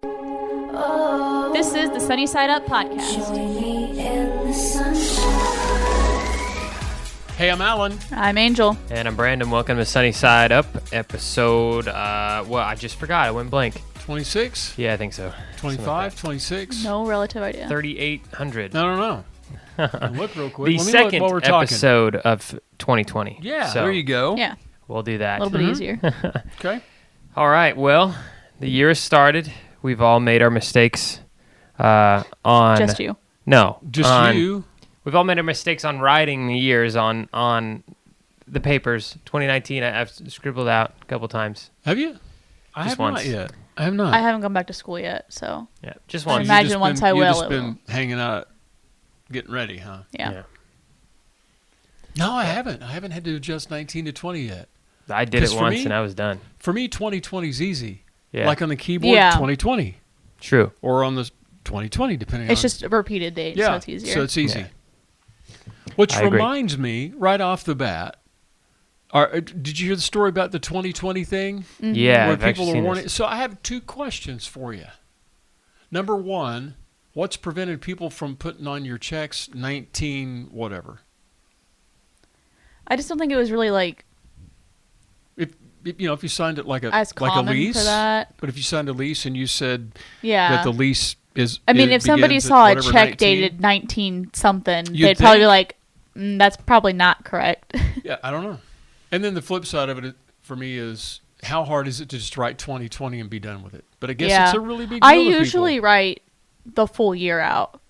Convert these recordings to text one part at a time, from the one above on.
This is the Sunny Side Up podcast. Hey, I'm Alan. I'm Angel. And I'm Brandon. Welcome to Sunny Side Up episode, I just forgot. I went blank. 26? Yeah, I think so. 25? 26? No relative idea. 3,800. I don't know. Look real quick. The Let me second look while we're talking. episode of 2020. Yeah, so there you go. Yeah, we'll do that. a little bit easier. Okay. All right. Well, the year has started. We've all made our mistakes on... Just you. No. Just you. We've all made our mistakes on writing the years on the papers. 2019, I've scribbled out a couple times. Have you? I Just have once. not yet. I have not. I haven't gone back to school yet, so Yeah, just I once. imagine once I will, You've just it been will. hanging out, getting ready, huh? yeah. No, I haven't. I haven't had to adjust 19 to 20 yet. I did it 'Cause for once me- and I was done. For me, 2020 is easy. Yeah. Like on the keyboard, Yeah. 2020. True. Or on the 2020, depending It's on... just a repeated date, so it's easier. So it's easy. Yeah. Which I agree. reminds me, right off the bat, did you hear the story about the 2020 thing? Mm-hmm. Yeah, Where I've people actually are seen warning. this. So I have two questions for you. Number one, what's prevented people from putting on your checks 19 whatever? I just don't think it was really like If you signed it like a as like a common lease, for that. but if you signed a lease and you said Yeah. that the lease is, I mean, it if somebody begins at saw a whatever, check 19, dated 19 something, You'd they'd probably think- be like, "That's probably not correct." Yeah, I don't know. And then the flip side of it for me is how hard is it to just write 2020 and be done with it? But I guess Yeah. it's a really big deal I to people. usually write the full year out.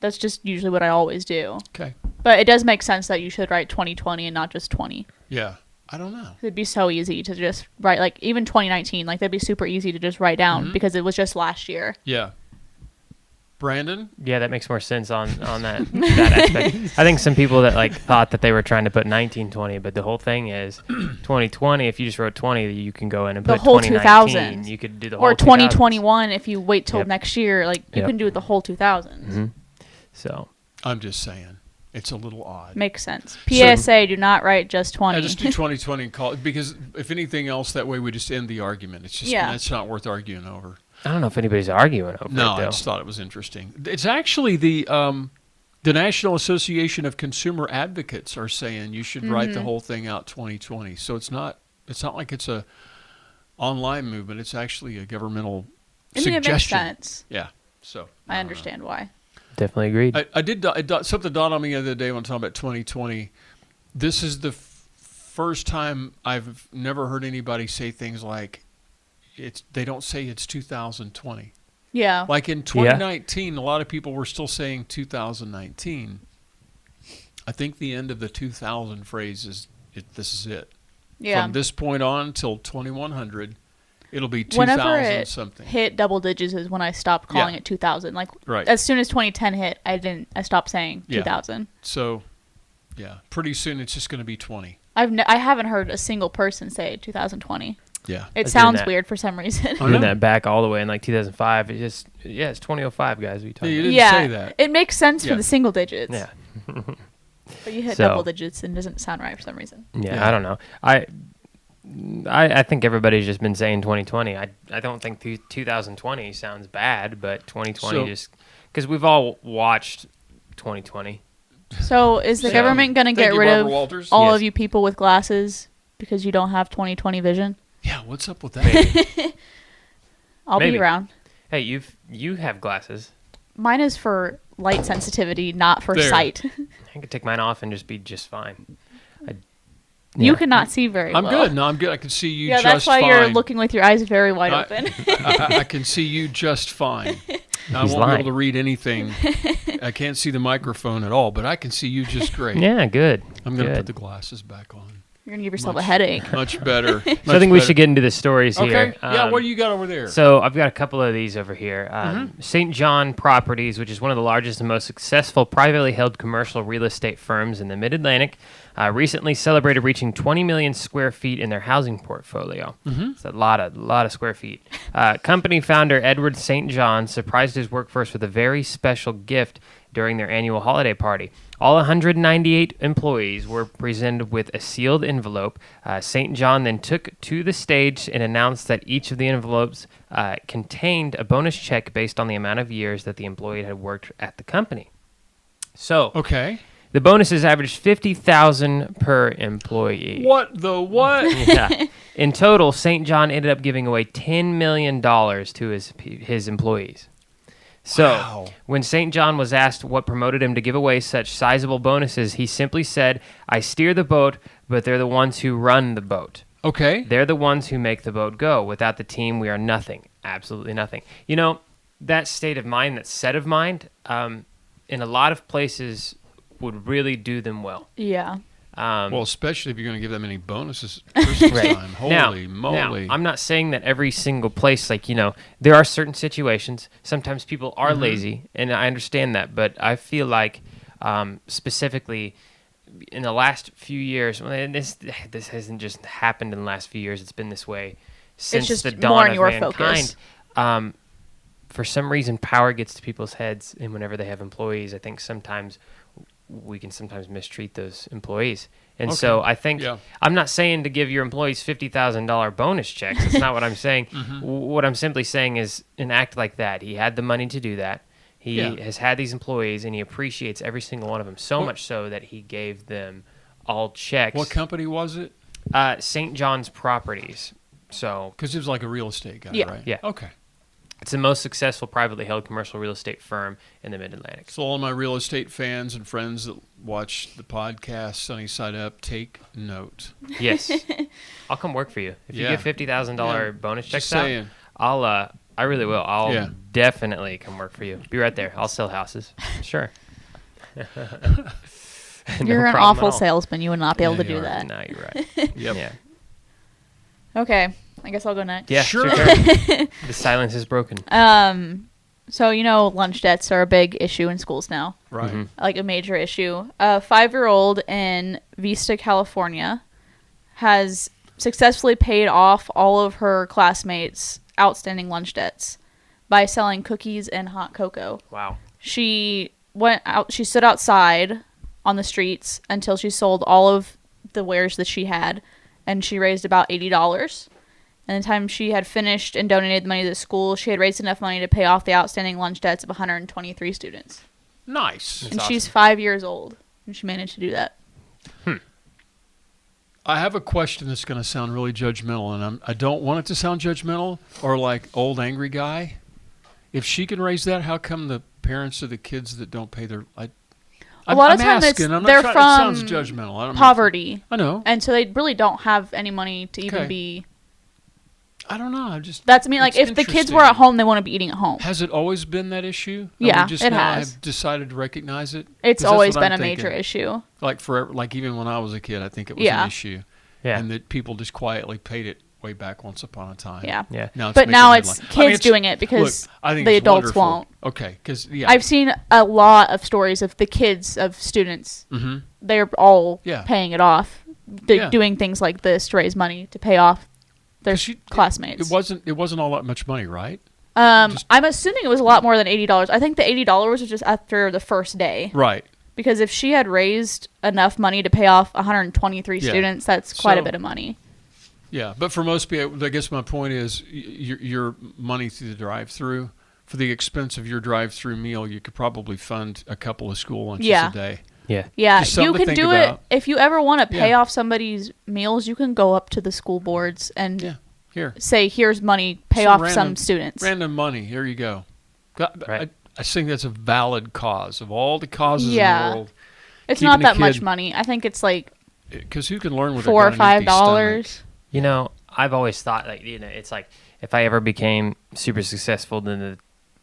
That's just usually what I always do. Okay. But it does make sense that you should write 2020 and not just 20. Yeah. I don't know. It'd be so easy to just write, like, even 2019, like, that'd be super easy to just write down because it was just last year. Yeah. Brandon? Yeah, that makes more sense on that aspect. I think some people that like thought that they were trying to put 1920, but the whole thing is 2020. If you just wrote 20, you can go in and The put whole 2019. 2000s. You could do the whole Or 2020. 2021 if you wait till Yep. next year. Like, you Yep. can do it the whole 2000s. Mm-hmm. So I'm just saying. It's a little odd. Makes sense. PSA, do not write just 20. I just do 2020 and call it, because if anything else, that way we just end the argument. It's just, Yeah. it's not worth arguing over. I don't know if anybody's arguing over No, it, I though. just thought it was interesting. It's actually the National Association of Consumer Advocates are saying you should write the whole thing out 2020. So it's not like it's a online movement. It's actually a governmental I mean, it makes suggestion. sense. Yeah. So I don't know. understand why. Definitely agreed. I did something dawned on me the other day when talking about 2020. This is the first time I've never heard anybody say things like they don't say it's 2020. Yeah. Like in 2019, a lot of people were still saying 2019. I think the end of the 2000 phrase is this is it. Yeah. From this point on till 2100, it'll be Whenever 2000 it something. hit double digits is when I stopped calling Yeah. it 2000. Like, Right. as soon as 2010 hit, I stopped saying Yeah. 2000. So, yeah, pretty soon it's just going to be 20. I haven't heard a single person say 2020. Yeah. It doing sounds that. weird for some reason. I Doing know. that back all the way in like 2005. It's 2005, guys. We Yeah, talking you about. didn't yeah, say that. it makes sense Yeah. for the single digits. Yeah. But you hit So- double digits and it doesn't sound right for some reason. Yeah, Yeah. I don't know. I think everybody's just been saying 2020. I don't think 2020 sounds bad, but 2020 So- just because we've all watched 2020. So is the Yeah. government going to Thank get you, rid Barbara of Walters. all Yes. of you people with glasses because you don't have 20/20 vision? Yeah, what's up with that? I'll Maybe. be around. Hey, you have glasses. Mine is for light sensitivity, not for There. sight. I could take mine off and just be just fine. You Yeah. cannot see very I'm well. good. No, I'm good. I can see you Yeah, just that's why fine. you're looking with your eyes very wide I- open. I can see you just fine. I He's won't lying. be able to read anything. I can't see the microphone at all, but I can see you just great. Yeah, good. I'm going to Good. put the glasses back on. You're going to give yourself a Much- headache. Much better. So I think we should get into the stories Okay. here. Yeah, what do you got over there? So I've got a couple of these over here. St. John Properties, which is one of the largest and most successful privately held commercial real estate firms in the Mid-Atlantic, recently celebrated reaching 20 million square feet in their housing portfolio. It's a lot of square feet. Company founder Edward St. John surprised his workforce with a very special gift during their annual holiday party. All 198 employees were presented with a sealed envelope. St. John then took to the stage and announced that each of the envelopes contained a bonus check based on the amount of years that the employee had worked at the company. So, Okay. the bonuses averaged $50,000 per employee. What the what? Yeah. In total, St. John ended up giving away $10 million to his employees. So, Wow. when St. John was asked what promoted him to give away such sizable bonuses, he simply said, "I steer the boat, but they're the ones who run the boat. Okay. They're the ones who make the boat go. Without the team, we are nothing. Absolutely nothing." You know, that state of mind, that set of mind, in a lot of places would really do them well. Yeah. Well, especially if you're going to give them any bonuses at Christmas Right. time. Holy moly. Now, I'm not saying that every single place, like, there are certain situations. Sometimes people are lazy, and I understand that. But I feel like specifically in the last few years, and this hasn't just happened in the last few years. It's been this way since just the more dawn in of your mankind. focus. For some reason, power gets to people's heads, and whenever they have employees, I think sometimes we can sometimes mistreat those employees. And so I think I'm not saying to give your employees $50,000 bonus checks. That's not what I'm saying. What I'm simply saying is an act like that. He had the money to do that. He has had these employees, and he appreciates every single one of them, so much so that he gave them all checks. What company was it? St. John's Properties. So, Because it was like a real estate guy, Yeah. right? Yeah. Okay. it's the most successful privately held commercial real estate firm in the Mid-Atlantic. So all my real estate fans and friends that watch the podcast Sunny Side Up, take note. Yes. I'll come work for you. If you Yeah. give $50,000 bonus Just checks saying. out, I really will. I'll definitely come work for you. Be right there. I'll sell houses. Sure. You're an awful salesman. You would not be able to you do are. that. No, you're right. Yep. Yeah. Okay, I guess I'll go next. Yeah, Sure. The silence is broken. So lunch debts are a big issue in schools now. Right. Mm-hmm. Like a major issue. A 5-year-old in Vista, California, has successfully paid off all of her classmates' outstanding lunch debts by selling cookies and hot cocoa. Wow. She went out. She stood outside on the streets until she sold all of the wares that she had, and she raised about $80. And the time she had finished and donated the money to the school, she had raised enough money to pay off the outstanding lunch debts of 123 students. Nice. And she's 5 years old, and she managed to do that. I have a question that's going to sound really judgmental, and I don't want it to sound judgmental or like old angry guy. If she can raise that, how come the parents of the kids that don't pay their... A lot of I'm times asking, I'm not they're trying, from it sounds judgmental. I don't poverty. I know. And so they really don't have any money to even Okay. be... I don't know. That's like it's if the kids were interesting. at home, they want to be eating at home. Has it always been that issue? Yeah, we just it now has. have decided to recognize it? It's 'Cause that's always what been I'm a major thinking. issue. Like forever, like even when I was a kid, I think it was Yeah. an issue. Yeah. And that people just quietly paid it way back once upon a time. Yeah. Yeah. Now it's But making now it's headlines. kids doing it because I think the it's adults wonderful. won't. Okay, because I've seen a lot of stories of the kids of students. Mhm. They're all Yeah. paying it off, Yeah. doing things like this to raise money to pay off their 'Cause classmates. It wasn't all that much money, right? I'm assuming it was a lot more than $80. I think the $80 was just after the first day. Right. Because if she had raised enough money to pay off 123 Yeah. students, that's quite a So- bit of money. Yeah, but for most people, I guess my point is your money through the drive-through, for the expense of your drive-through meal, you could probably fund a couple of school lunches Yeah. a day. Yeah. Yeah, Just something you to can think do about. it if you ever want to pay Yeah. off somebody's meals. You can go up to the school boards and Yeah. Here. say, "Here's money, pay Some off random- some students." Random money. Here you go. Right. I think that's a valid cause of all the causes Yeah. in the world. It's keeping not a that much kid- money. I think it's like Because who can learn with $4 or a gun and empty $5. You know, I've always thought, it's like if I ever became super successful to the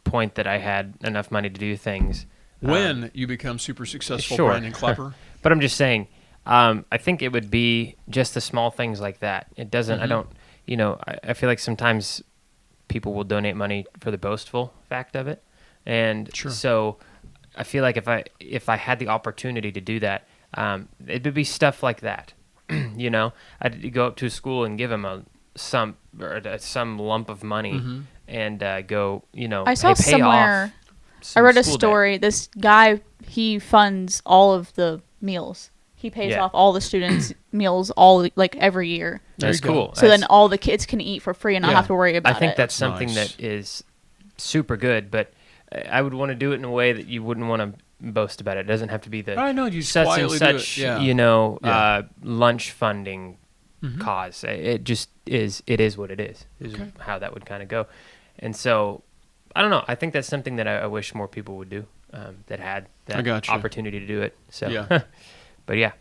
point that I had enough money to do things. When you become super successful, sure. Brandon Klepper. But I'm just saying, I think it would be just the small things like that. It doesn't, I don't, I feel like sometimes people will donate money for the boastful fact of it. And Sure. so I feel like if I had the opportunity to do that, it would be stuff like that. I'd go up to a school and give them some lump of money and go, I saw pay somewhere off. I read a school day. story. This guy, he funds all of the meals. He pays off all the students' meals every year. That's cool. So then all the kids can eat for free and not have to worry about it. I think that's something nice. that is super good, but I would want to do it in a way that you wouldn't want to boast about it. It doesn't have to be the I know, you just such and quietly do such, it. Yeah. lunch funding cause. It just is. It is what it is. Okay. How that would kind of go. And so, I don't know. I think that's something that I wish more people would do. That had that opportunity to do it. So, yeah. But yeah,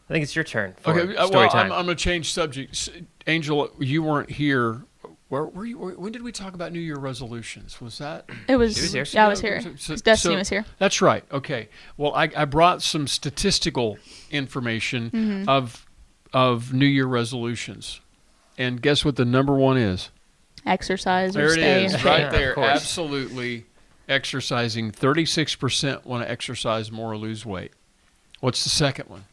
I think it's your turn for Okay, story time. I'm going to change subjects. Angel, you weren't here. Where were you? When did we talk about New Year resolutions? Was that? It was. She was here. Yeah, I was here. Destiny was here. That's right. Okay. Well, I brought some statistical information of New Year resolutions, and guess what the number one is? Exercise or There it stay is, in right shape. there. Of course. Absolutely, exercising. 36% want to exercise more or lose weight. What's the second one?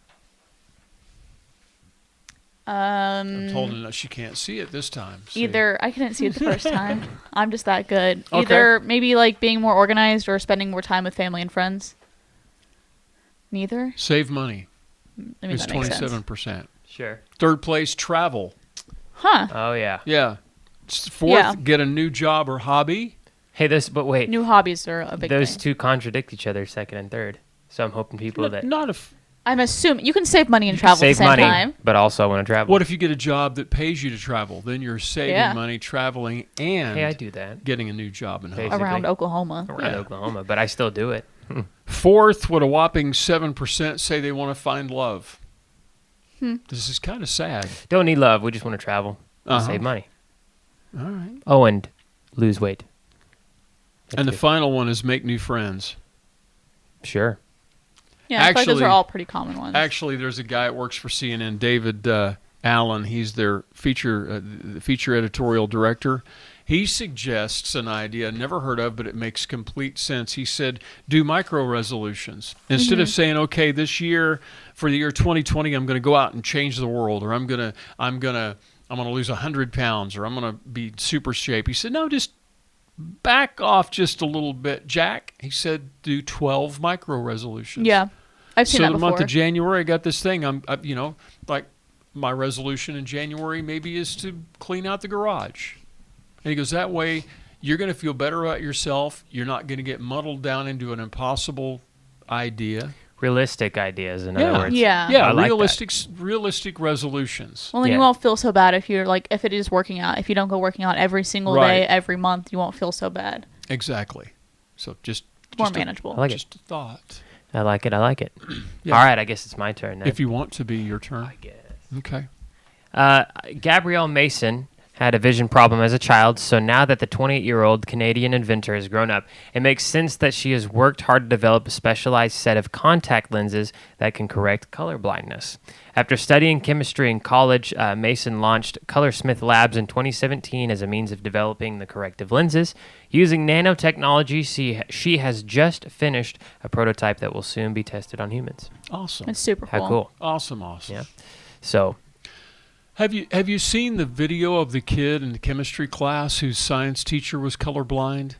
I'm told her she can't see it this time. See. Either I couldn't see it the first time. I'm just that good. Okay. Either maybe like being more organized or spending more time with family and friends. Neither. Save money. I mean, It's that makes sense. 27%. Sure. Third place, travel. Huh? Oh yeah. Yeah. Fourth, Yeah. get a new job or hobby. Hey, but wait. New hobbies are a big Those thing. two contradict each other, second and third. So I'm hoping people that Not if. I'm assuming you can save money and travel at the save same money, time. but also want to travel. What if you get a job that pays you to travel? Then you're saving money, traveling, and Hey, I do that getting a new job and hobby. Basically. Around Oklahoma. around Oklahoma, but I still do it. Fourth, what a whopping 7% say they want to find love. This is kind of sad. Don't need love. We just want to travel and Uh-huh. save money. All right. Oh, and lose weight. And the final one is make new friends. Sure. Yeah, I feel like those Actually- are all pretty common ones. Actually, there's a guy that works for CNN, David Allen. He's their feature editorial director. He suggests an idea never heard of, but it makes complete sense. He said, do micro resolutions. Instead of saying, okay, this year, for the year 2020, I'm going to go out and change the world, or I'm going to lose 100 pounds, or I'm going to be super shape. He said, no, just back off just a little bit, Jack. He said, do 12 micro resolutions. Yeah, I've seen So that the before. month of January, I got this thing. Like my resolution in January maybe is to clean out the garage. And he goes, that way you're going to feel better about yourself. You're not going to get muddled down into an impossible idea. Realistic ideas, in other words. Yeah. Yeah, I like realistic resolutions. Well, then Yeah. you won't feel so bad if it is working out. If you don't go working out every single Right. day, every month, you won't feel so bad. Exactly. So just More just manageable. I like it. just a thought. I like it. Yeah. All right, I guess it's my turn then. If you want to be your turn. I guess. Okay. Gabrielle Mason had a vision problem as a child, so now that the 28-year-old Canadian inventor has grown up, it makes sense that she has worked hard to develop a specialized set of contact lenses that can correct color blindness. After studying chemistry in college, Mason launched Colorsmith Labs in 2017 as a means of developing the corrective lenses. Using nanotechnology, she has just finished a prototype that will soon be tested on humans. Awesome. It's super cool. How cool. Awesome. Yeah. So, Have you seen the video of the kid in the chemistry class whose science teacher was colorblind,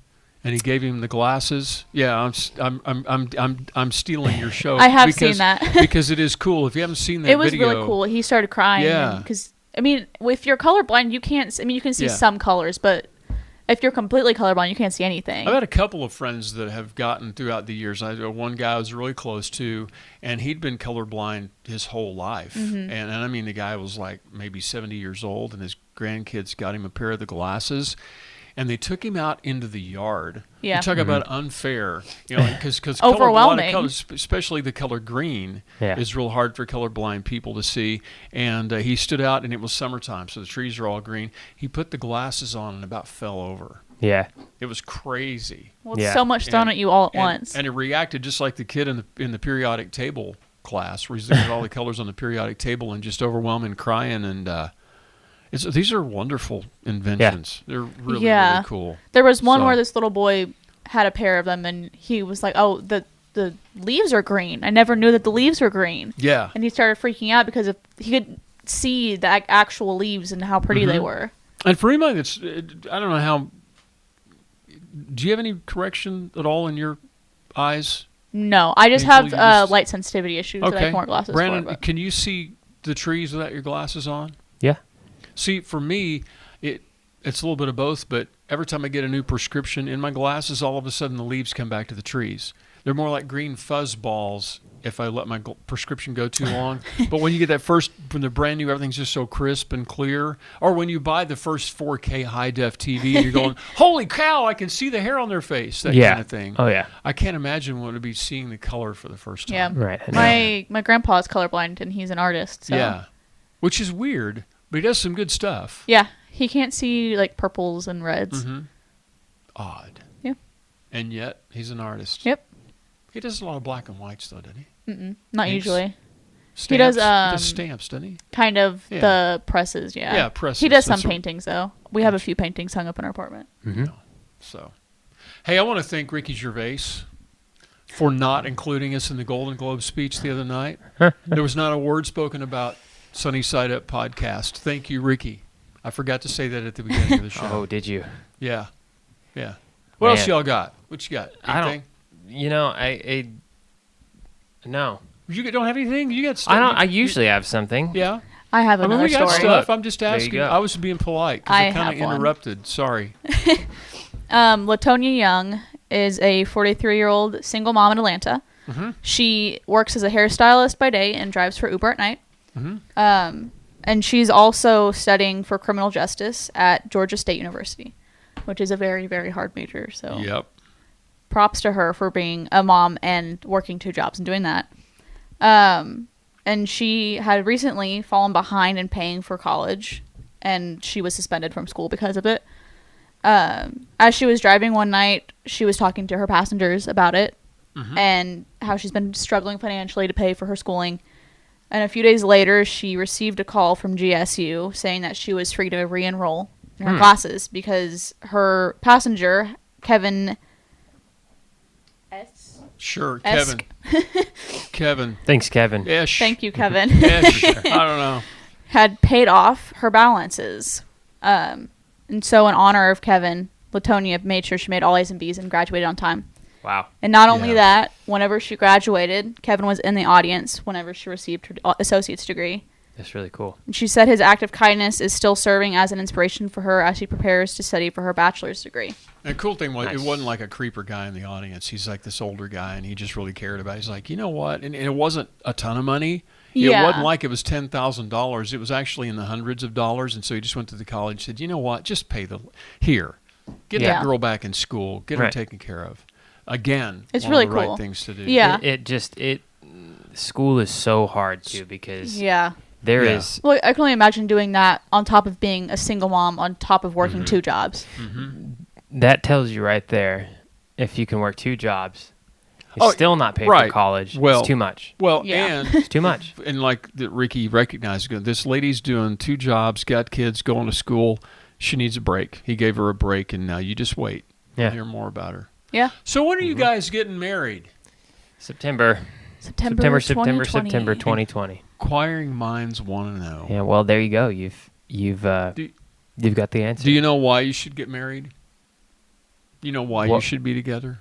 and he gave him the glasses? Yeah, I'm stealing your show. I have seen that. because it is cool. If you haven't seen that It was video, really cool. He started crying. Yeah. Because, I mean, if you're colorblind, you can't. I mean, you can see Yeah. some colors, but if you're completely colorblind, you can't see anything. I've had a couple of friends that have gotten throughout the years. One guy I was really close to, and he'd been colorblind his whole life. And I mean, the guy was like maybe 70 years old, and his grandkids got him a pair of the glasses, and they took him out into the yard. Yeah. You talk about unfair, because Overwhelming. colors, especially the color green, Yeah. is real hard for colorblind people to see. And he stood out, and it was summertime, so the trees are all green. He put the glasses on and about fell over. yeah. It was crazy. Well, it's Yeah. so much thrown And- at you all at and, once. And it reacted just like the kid in the periodic table class, where he's looking at all the colors on the periodic table and just overwhelmed and crying. And these are wonderful inventions. They're really, Yeah. really cool. There was one So- where this little boy had a pair of them, and he was like, "Oh, the leaves are green. I never knew that the leaves were green." Yeah. And he started freaking out because he could see the actual leaves and how pretty they were. And for anybody I don't know how Do you have any correction at all in your eyes? No, I just Painful, have light sensitivity issues that I Okay. can wear glasses Brandon, for. But. can you see the trees without your glasses on? Yeah. See, for me, it's a little bit of both, but every time I get a new prescription in my glasses, all of a sudden the leaves come back to the trees. They're more like green fuzz balls if I let my prescription go too long. But when you get that first, when they're brand new, everything's just so crisp and clear. Or when you buy the first 4K high-def TV and you're going, holy cow, I can see the hair on their face, that kind of thing. Oh, yeah. I can't imagine what it would be seeing the color for the first time. Yeah. Right. My grandpa's colorblind, and he's an artist. So. Yeah. Which is weird, but he does some good stuff. Yeah. He can't see, like, purples and reds. Mm-hmm. Odd. Yeah. And yet, he's an artist. Yep. He does a lot of black and whites, though, doesn't he? Mm-mm. Not Inks? usually. Stamps? He does, he does stamps, doesn't he? Kind of Yeah. the presses, yeah. Yeah, presses. He does some That's paintings, though. We have a few paintings hung up in our apartment. Mm-hmm. So, hey, I want to thank Ricky Gervais for not including us in the Golden Globe speech the other night. There was not a word spoken about Sunny Side Up podcast. Thank you, Ricky. I forgot to say that at the beginning of the show. Oh, did you? Yeah. Yeah. What else Man. y'all got? What you got? Anything? No. You don't have anything? You got stuff? I don't. I usually have something. Yeah. I have I mean, another we got story. stuff. I'm just There you asking. go. I was being polite because I I kind have of one. interrupted. Sorry. Latonia Young is a 43-year-old single mom in Atlanta. Mm-hmm. She works as a hairstylist by day and drives for Uber at night. Mm-hmm. And she's also studying for criminal justice at Georgia State University, which is a very, very hard major. So Yep. props to her for being a mom and working 2 jobs and doing that. And she had recently fallen behind in paying for college, and she was suspended from school because of it. As she was driving one night, she was talking to her passengers about it and how she's been struggling financially to pay for her schooling. And a few days later, she received a call from GSU saying that she was free to re-enroll in her classes because her passenger, Kevin S. Sure. Esk. Kevin. Thanks, Kevin. Ish. Thank you, Kevin. Ish. I don't know. Had paid off her balances. And so in honor of Kevin, Latonia made sure she made all A's and B's and graduated on time. Wow. And not only Yeah. that, whenever she graduated, Kevin was in the audience whenever she received her associate's degree. That's really cool. And she said his act of kindness is still serving as an inspiration for her as she prepares to study for her bachelor's degree. And the cool thing was, Nice. it wasn't like a creeper guy in the audience. He's like this older guy, and he just really cared about it. He's like, you know what? And it wasn't a ton of money. Yeah. It wasn't like it was $10,000. It was actually in the hundreds of dollars. And so he just went to the college and said, you know what? Just pay get Yeah. that girl back in school. Get her Right. taken care of. Again, It's one really of the cool. right things to do. Yeah. School is so hard too because Yeah. there Yeah. is Well, I can only imagine doing that on top of being a single mom, on top of working 2 jobs. that tells you right there if you can work 2 jobs, you Oh, still not pay right. for college. Well- it's too much. Well, Yeah. and It's too much. and like that Ricky recognized, this lady's doing 2 jobs, got kids, going to school. She needs a break. He gave her a break, and now you just wait. Yeah. You'll hear more about her. Yeah. So when are you guys getting married? September September 2020. Inquiring minds want to know. Yeah, well, there you go. You've got the answer. Do you know why you should get married? You know why you What- should be together?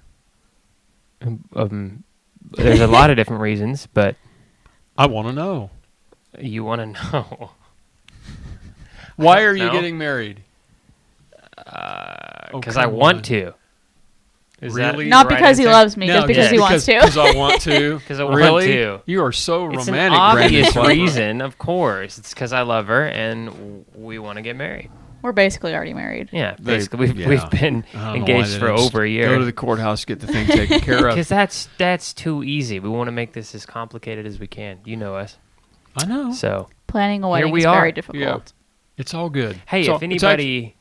There's a lot of different reasons, but I want to know. you want to know. Why are you know. getting married? Because come I want on. to. Is Really? that Not the right because he answer? loves me, just because he wants to. Because I want to. 'Cause I want really? to. You are so It's romantic, an obvious Brandon. reason, of course. It's because I love her and we want to get married. We're basically already married. Yeah, They- basically we've yeah. been I don't know why engaged they for didn't over a year. Go to the courthouse, get the thing taken care of. Because that's too easy. We want to make this as complicated as we can. You know us. I know. So Planning a wedding we is are. very difficult. Yeah. It's all good. hey, So if it's anybody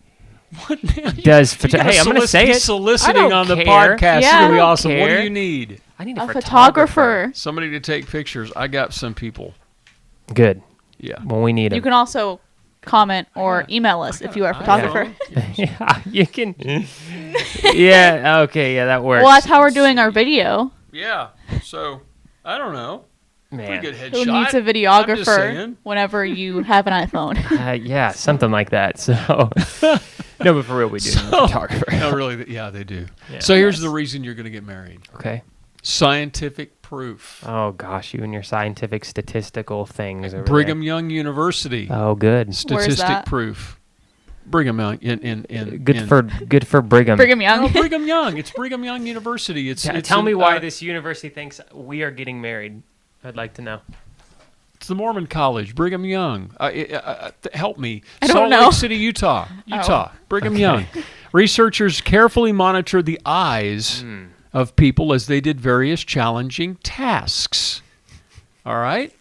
What now? does, You gotta hey, I'm gonna say be it. soliciting I don't on the care. podcast. Yeah, It's I gonna be don't awesome. What do care. you need? I need A a photographer. Somebody to take pictures. I got some people. Good. Yeah. When we need You them. can also comment or email us if you are a photographer. Yeah, you can. Yeah. Okay. Yeah, that works. Well, that's how we're doing our video. Yeah. So I don't know. Man. Pretty good Who headshot. needs a I'm just videographer saying. whenever you have an iPhone? Yeah, something like that. So, no, but for real, we do need a photographer. No, really, yeah, they do. Yeah. So here's the reason you're going to get married. Okay. Scientific proof. Oh gosh, you and your scientific statistical things. Over Brigham Young University. There. Oh, good. Statistic that? proof. Brigham Young in Good for Brigham. Brigham Young. No, Brigham Young. It's Brigham Young University. It's Tell me an, why this university thinks we are getting married. I'd like to know. It's the Mormon College, Brigham Young. Help me. I don't Salt know. Lake City, Utah. Brigham Young. Researchers carefully monitored the eyes of people as they did various challenging tasks. All right?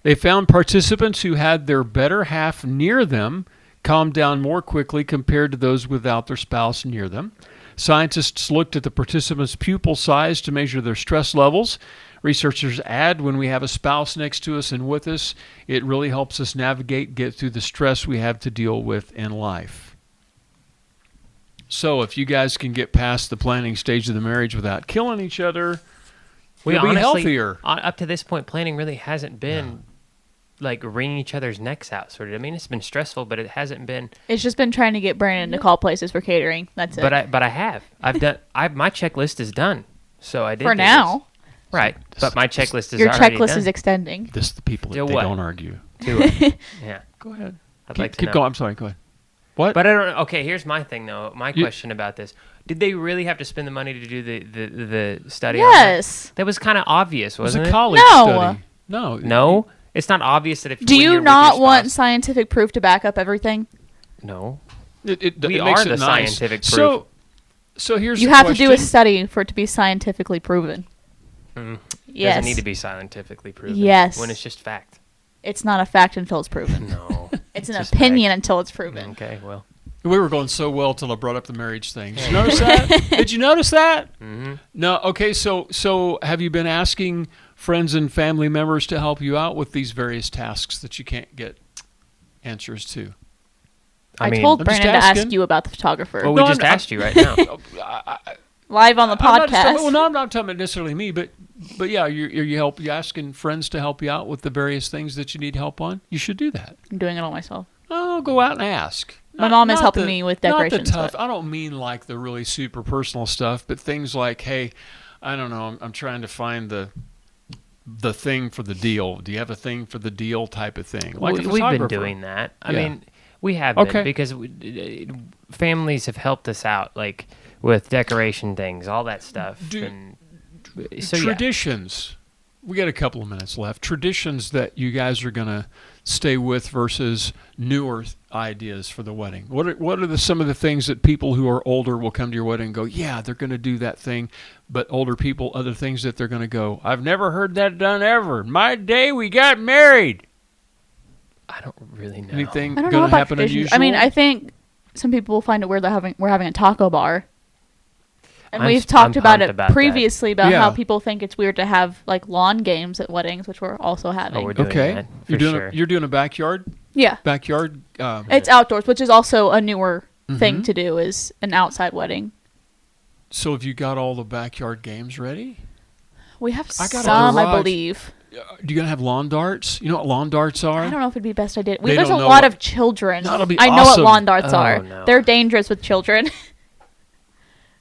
They found participants who had their better half near them calmed down more quickly compared to those without their spouse near them. Scientists looked at the participants' pupil size to measure their stress levels. Researchers add, when we have a spouse next to us and with us, it really helps us navigate, get through the stress we have to deal with in life. So if you guys can get past the planning stage of the marriage without killing each other, you'll be healthier. Up to this point, planning really hasn't been like wringing each other's necks out, sort of. I mean, it's been stressful, but it hasn't been. It's just been trying to get Brandon to call places for catering. That's it. But I have. I've done. My checklist is done. So I did for do now. This. Right, but my checklist is Your already checklist done. is extending. This is the people that Do they what? don't argue. Yeah. Go ahead. I'd like to keep know. going. I'm sorry. Go ahead. What? But I don't. Okay, here's my thing though. My question about this: did they really have to spend the money to do the study? Yes. On that was kind of obvious, it was wasn't a it? college No. study. No. No, it's not obvious that if. Do when you you're with not your want spouse- scientific proof to back up everything? No. It We makes are it the nice. scientific proof. So here's You the have to do a question. study for it to be scientifically proven. Yes. Doesn't need to be scientifically proven. Yes. When it's just fact. It's not a fact until it's proven. No. It's an just opinion fact. until it's proven. Okay. Well. We were going so well till I brought up the marriage thing. Did you notice that? Did you notice that? Mm-hmm. No. Okay. So have you been asking friends and family members to help you out with these various tasks that you can't get answers to? I mean, told I'm just Brandon to ask asking. you about the photographer. Well, we No, just I'm- asked you right now. Live on the I'm not podcast. well, no, I'm not talking about necessarily me, but yeah, you asking friends to help you out with the various things that you need help on. You should do that. I'm doing it all myself. Oh, go out and ask. My mom is helping me with decorations, Not the tough. but- I don't mean like the really super personal stuff, but things like, hey, I don't know, I'm trying to find the thing for the deal. Do you have a thing for the deal type of thing? Like a We've been photographer. doing that. I Yeah. mean, we have Okay. been because families have helped us out, like with decoration things, all that stuff. So Traditions. We got a couple of minutes left. Traditions that you guys are going to stay with versus newer ideas for the wedding. What are some of the things that people who are older will come to your wedding and go, yeah, they're going to do that thing, but older people, other things that they're going to go, I've never heard that done ever. My day, we got married. I don't really know. Anything I don't going know to about happen traditions. unusual? I mean, I think some people will find it weird that we're having a taco bar. And we've talked about pumped it about that. previously about Yeah. how people think it's weird to have like lawn games at weddings, which we're also having. Oh, we're doing Okay. that for You're doing sure. you're doing a backyard Yeah. It's outdoors, which is also a newer thing to do, is an outside wedding. So have you got all the backyard games ready? We have I got a some, I garage. believe. You going to have lawn darts? You know what lawn darts are? I don't know if it'd be best I did. They There's a don't know lot what- of children. That'll be I know awesome. what lawn darts Oh, are. no. They're dangerous with children.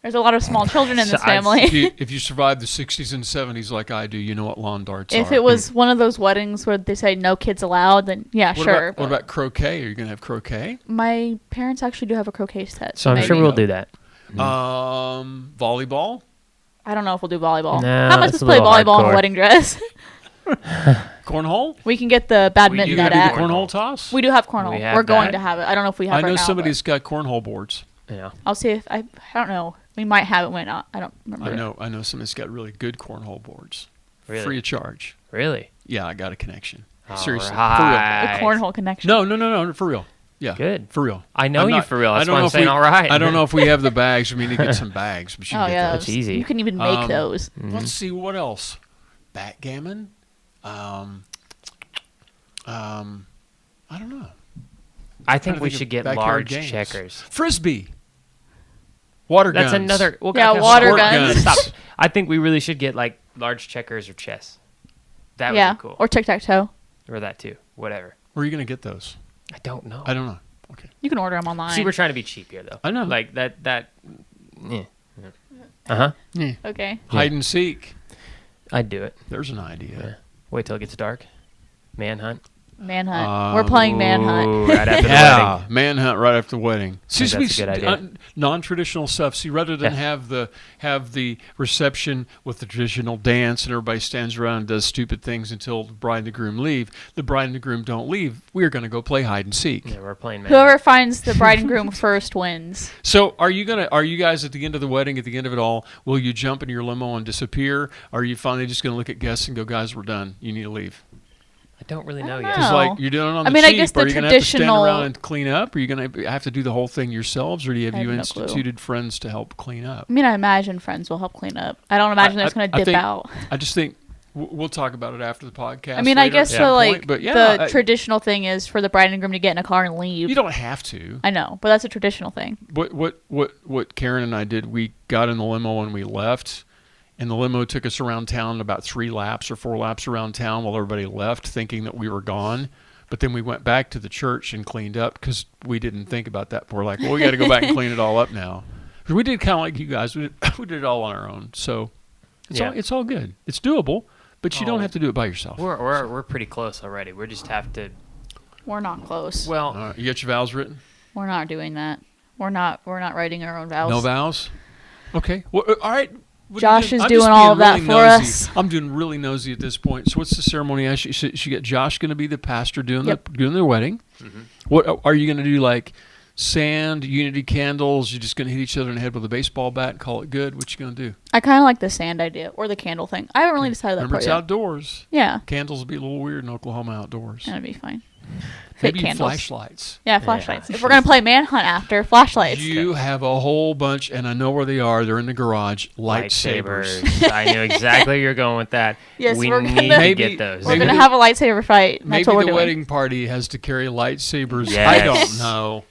There's a lot of small children in this family. If you survived the 60s and 70s like I do, you know what lawn darts are. If it was one of those weddings where they say no kids allowed, then yeah, What sure. About, what about croquet? Are you going to have croquet? My parents actually do have a croquet set. So I'm maybe. sure we'll do that. Volleyball? I don't know if we'll do volleyball. No, How much that's to a play little volleyball in hardcore. a wedding dress? Cornhole? We can get the badminton You net going to do at. the cornhole toss? We do have cornhole. We have We're going that. to have it. I don't know if we have I it know right now, somebody but that's got cornhole boards. Yeah. I'll see if I don't know. We might have it, might not. I don't remember. I know somebody that's got really good cornhole boards. Really? Free of charge. Really? Yeah, I got a connection. All Seriously. right. The cornhole connection. For real. No, for real. Yeah. Good. For real. I know I'm you not- for real. I That's don't why know I'm if saying we- all right. I don't know if we have the bags. We need to get some bags. But you Oh can get yeah, That's easy. You can even make those. Let's see what else. Backgammon. I don't know. I Trying think to we think of should get backyard large games. checkers. Frisbee. Water That's guns. another. Well, Yeah, okay, water Squirt guns. guns. Stop. I think we really should get like large checkers or chess. That would Yeah, be cool. or tic-tac-toe. Or that too. Whatever. Where are you going to get those? I don't know. I don't know. Okay. You can order them online. See, we're trying to be cheap here, though. I know. Like that. Yeah. Uh-huh. Yeah. Okay. Hide and seek. I'd do it. There's an idea. Yeah. Wait till it gets dark. Manhunt. Manhunt. We're playing Manhunt. Ooh, right after the wedding. Yeah, manhunt right after the wedding. See, that's a good idea. Non-traditional stuff. See, rather than have the reception with the traditional dance and everybody stands around and does stupid things until the bride and the groom leave. The bride and the groom don't leave. We are going to go play hide and seek. Yeah, we're playing Manhunt. Whoever finds the bride and groom first wins. So, are you guys at the end of the wedding, at the end of it all, will you jump in your limo and disappear? Or are you finally just going to look at guests and go, guys, we're done. You need to leave? I don't really I know don't yet. know. It's like you're doing it on the I mean, cheap. I guess the are you going to have to stand traditional- around and clean up? Are you going to have to do the whole thing yourselves, or do you have I have you no clue. instituted friends to help clean up? I mean, I imagine friends will help clean up. I don't imagine it's going to dip think- out. I just think we'll talk about it after the podcast. I mean, I later guess at so. some Like point, but yeah, the traditional thing is for the bride and groom to get in a car and leave. you don't have to. I know, but that's a traditional thing. What Karen and I did, we got in the limo and we left. And the limo took us around town about 3 laps or 4 laps around town while everybody left, thinking that we were gone. But then we went back to the church and cleaned up because we didn't think about that. We're like, well, we got to go back and clean it all up now. 'Cause we did kind of like you guys. We did it all on our own. So it's all good. It's doable, but you don't have to do it by yourself. We're pretty close already. We just have to. We're not close. Well, All right, you got your vows written? We're not doing that. We're not writing our own vows. No vows? Okay. Well, all right. What Josh are you is I'm doing just all being of that really for nosy. us. I'm doing really nosy at this point. So what's the ceremony? She got Josh going to be the pastor doing doing their wedding. Mm-hmm. What are you going to do? Like sand, unity candles? You're just going to hit each other in the head with a baseball bat and call it good? What you going to do? I kind of like the sand idea or the candle thing. I haven't really decided that Remember, part it's yet. outdoors. Yeah, Candles will be a little weird in Oklahoma outdoors. that'd be fine. Maybe Fake candles. flashlights. Yeah, flashlights. If we're gonna play Manhunt after, flashlights. You have a whole bunch, and I know where they are. They're in the garage. Lightsabers. I knew exactly where you're going with that. Yes, we we're need gonna- to Maybe- get those. We're maybe gonna the- have a lightsaber fight. And Maybe that's what we're the doing. wedding party has to carry lightsabers. Yes. I don't know.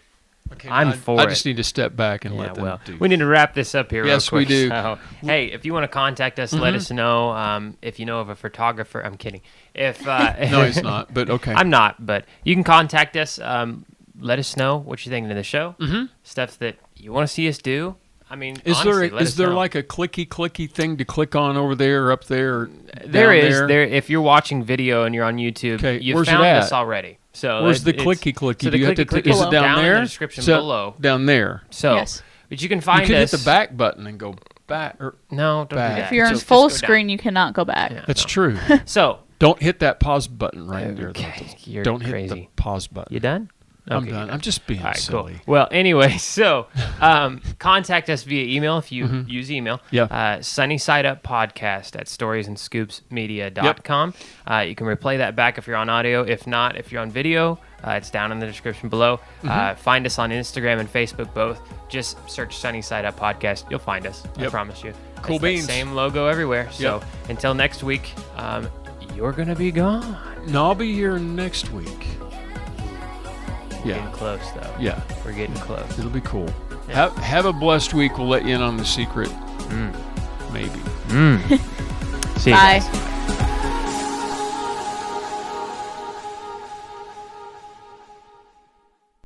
Okay, I'm I for just it. need to step back and Yeah, let them well, do. we need to wrap this up here. Yes, real we quick. do. So, hey, if you want to contact us, let us know. If you know of a photographer, I'm kidding. If No, he's not. But okay. I'm not, but you can contact us. Let us know what you're thinking of the show. Mm-hmm. Stuff that you want to see us do. I mean, is honestly, there let us know. like a clicky thing to click on over there, or up there, or There down is there? there. If you're watching video and you're on YouTube, Okay, you where's it found at? us already. So Where's the it's- clicky? So Do you have to? clicky Is it down in there? the description So- below. Down there. So, Yes. but you can find You could us. hit the back button and go back. Or, No, don't do back. that. If you're in Just full go down. screen, you cannot go back. Yeah. that's No. true. So Don't hit that pause button right there. Okay, you're Don't hit the crazy. pause button. You done? I'm Okay, done. you're I'm just being All right, silly. cool. Well, anyway, so contact us via email if you use email. Yeah. sunnysideuppodcast at storiesandscoopsmedia.com. You can replay that back if you're on audio. If not, if you're on video, it's down in the description below. Find us on Instagram and Facebook both. Just search Sunny Side Up Podcast. You'll find us. I Yep. promise you. Cool It's that beans. Same logo everywhere. So until next week, you're going to be gone. No, I'll be here next week. We're Yeah. getting close, though. Yeah. We're getting close. It'll be cool. Yeah. Have a blessed week. We'll let you in on the secret. Maybe. See you Bye. guys.